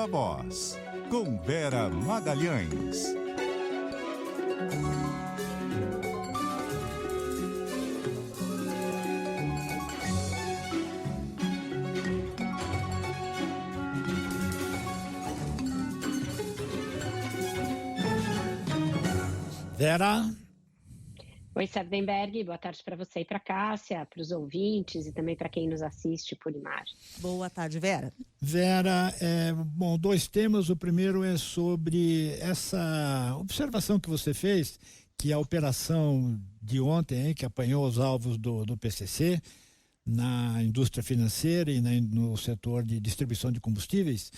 Viva Voz, com Vera Magalhães. Vera? Oi, Sardenberg, boa tarde para você e para Cássia, para os ouvintes e também para quem nos assiste por imagem. Boa tarde, Vera. Vera, bom, dois temas. O primeiro é sobre essa observação que você fez, que a operação de ontem, que apanhou os alvos do PCC na indústria financeira e no setor de distribuição de combustíveis.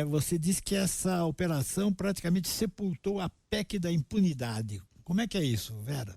Você disse que essa operação praticamente sepultou a PEC da impunidade. Como é que é isso, Vera?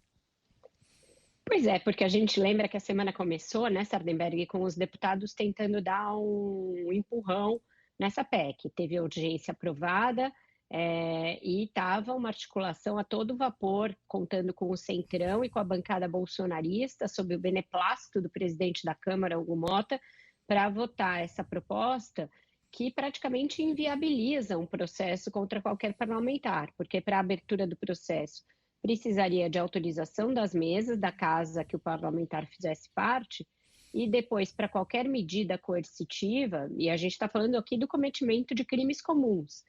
Pois é, porque a gente lembra que a semana começou, né, Sardenberg, com os deputados tentando dar um empurrão nessa PEC. Teve audiência aprovada e estava uma articulação a todo vapor, contando com o Centrão e com a bancada bolsonarista, sob o beneplácito do presidente da Câmara, Hugo Motta, para votar essa proposta que praticamente inviabiliza um processo contra qualquer parlamentar, porque para a abertura do processo precisaria de autorização das mesas da casa que o parlamentar fizesse parte, e depois, para qualquer medida coercitiva, e a gente está falando aqui do cometimento de crimes comuns,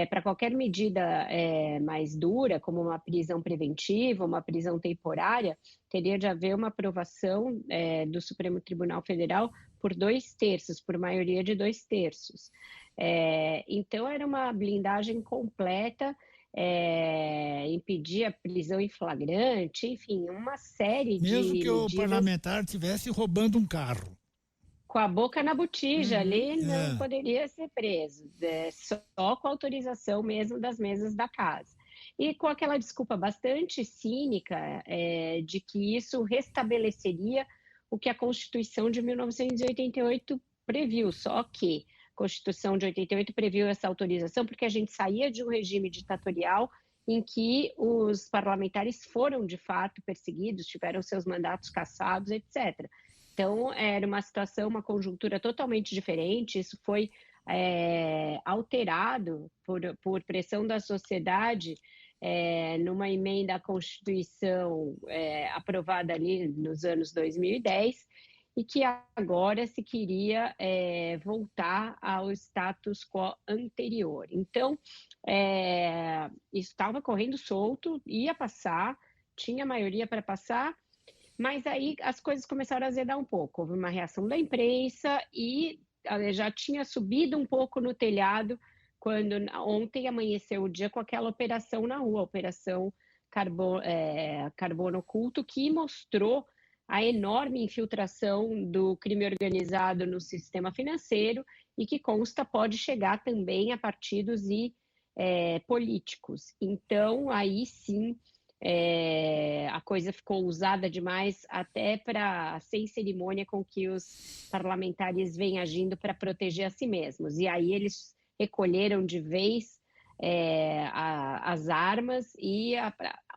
para qualquer medida mais dura, como uma prisão preventiva, uma prisão temporária, teria de haver uma aprovação do Supremo Tribunal Federal por 2/3, por maioria de 2/3. Então, era uma blindagem completa, impedir a prisão em flagrante, enfim, uma série Mesmo de que o medidas. parlamentar estivesse roubando um carro. Com a boca na botija ali, não poderia ser preso, só com autorização mesmo das mesas da casa. E com aquela desculpa bastante cínica de que isso restabeleceria o que a Constituição de 1988 previu, só que a Constituição de 88 previu essa autorização porque a gente saía de um regime ditatorial em que os parlamentares foram, de fato, perseguidos, tiveram seus mandatos cassados, etc. Então, era uma situação, uma conjuntura totalmente diferente. Isso foi alterado por pressão da sociedade numa emenda à Constituição aprovada ali nos anos 2010, e que agora se queria voltar ao status quo anterior. Então, isso estava correndo solto, ia passar, tinha maioria para passar, mas aí as coisas começaram a azedar um pouco. Houve uma reação da imprensa e já tinha subido um pouco no telhado quando ontem amanheceu o dia com aquela operação na rua, a Operação Carbono Oculto, que mostrou a enorme infiltração do crime organizado no sistema financeiro e que consta pode chegar também a partidos e políticos. Então, aí sim, a coisa ficou usada demais até para sem cerimônia com que os parlamentares vêm agindo para proteger a si mesmos. E aí eles recolheram de vez as armas e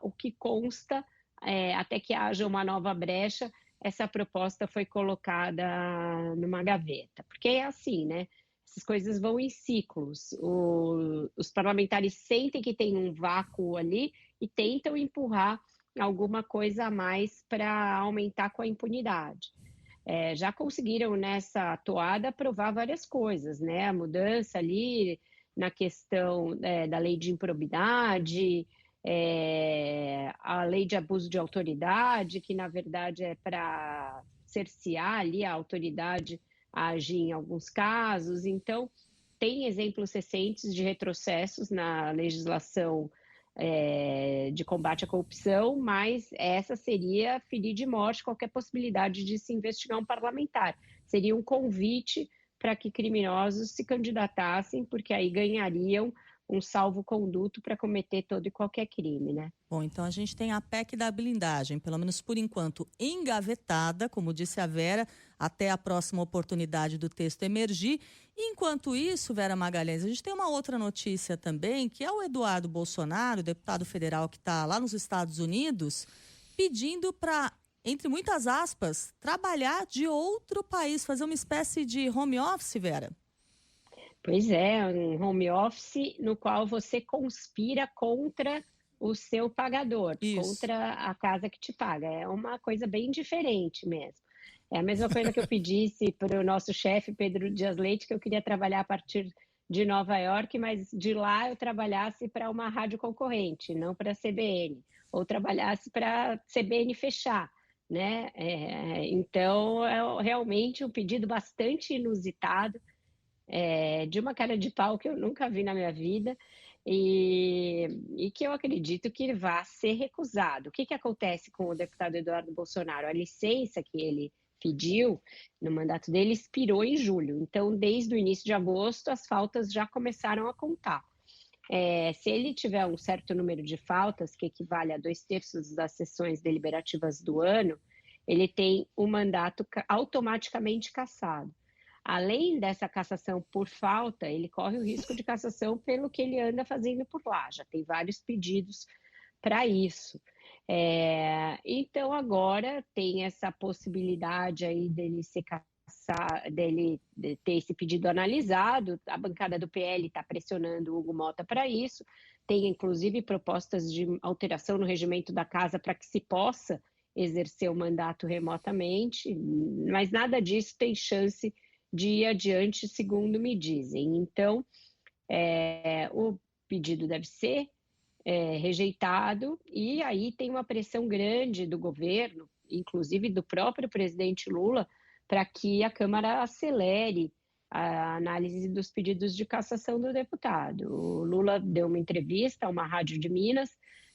o que consta, até que haja uma nova brecha, essa proposta foi colocada numa gaveta. Porque é assim, né? Essas coisas vão em ciclos. Os parlamentares sentem que tem um vácuo ali e tentam empurrar alguma coisa a mais para aumentar com a impunidade. Já conseguiram nessa toada aprovar várias coisas, né? A mudança ali na questão da lei de improbidade, a lei de abuso de autoridade, que na verdade é para cercear ali a autoridade a agir em alguns casos. Então, tem exemplos recentes de retrocessos na legislação de combate à corrupção, mas essa seria ferir de morte qualquer possibilidade de se investigar um parlamentar. Seria um convite para que criminosos se candidatassem, porque aí ganhariam um salvo-conduto para cometer todo e qualquer crime, né? Bom, então a gente tem a PEC da blindagem, pelo menos por enquanto engavetada, como disse a Vera, até a próxima oportunidade do texto emergir. Enquanto isso, Vera Magalhães, a gente tem uma outra notícia também, que é o Eduardo Bolsonaro, deputado federal que está lá nos Estados Unidos, pedindo para, entre muitas aspas, trabalhar de outro país, fazer uma espécie de home office, Vera. Pois é, um home office no qual você conspira contra o seu pagador, Isso. contra a casa que te paga. É uma coisa bem diferente mesmo. É a mesma coisa que eu pedisse para o nosso chefe, Pedro Dias Leite, que eu queria trabalhar a partir de Nova York, mas de lá eu trabalhasse para uma rádio concorrente, não para a CBN, ou trabalhasse para a CBN fechar, né? Então, é realmente um pedido bastante inusitado, de uma cara de pau que eu nunca vi na minha vida e que eu acredito que vá ser recusado. O que que acontece com o deputado Eduardo Bolsonaro? A licença que ele pediu no mandato dele expirou em julho, então desde o início de agosto as faltas já começaram a contar. Se ele tiver um certo número de faltas, que equivale a 2/3 das sessões deliberativas do ano, ele tem o mandato automaticamente cassado. Além dessa cassação por falta, ele corre o risco de cassação pelo que ele anda fazendo por lá. Já tem vários pedidos para isso. Então agora tem essa possibilidade aí dele ser dele ter esse pedido analisado. A bancada do PL está pressionando o Hugo Mota para isso. Tem inclusive propostas de alteração no regimento da casa para que se possa exercer o mandato remotamente, mas nada disso tem chance de ir adiante, segundo me dizem. Então, o pedido deve ser rejeitado, e aí tem uma pressão grande do governo, inclusive do próprio presidente Lula, para que a Câmara acelere a análise dos pedidos de cassação do deputado. O Lula deu uma entrevista a uma rádio de Minas,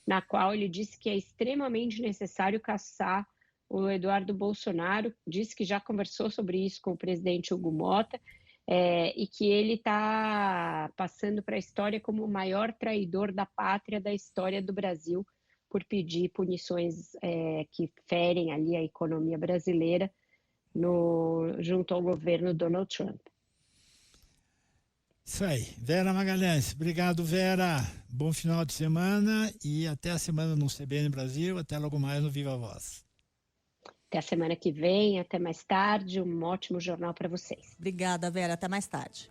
na qual ele disse que é extremamente necessário cassar o Eduardo Bolsonaro, disse que já conversou sobre isso com o presidente Hugo Mota, e que ele está passando para a história como o maior traidor da pátria da história do Brasil, por pedir punições que ferem ali a economia brasileira junto ao governo Donald Trump. Isso aí. Vera Magalhães, obrigado, Vera. Bom final de semana e até a semana no CBN Brasil, até logo mais no Viva Voz. Até a semana que vem, até mais tarde, um ótimo jornal para vocês. Obrigada, Vera. Até mais tarde.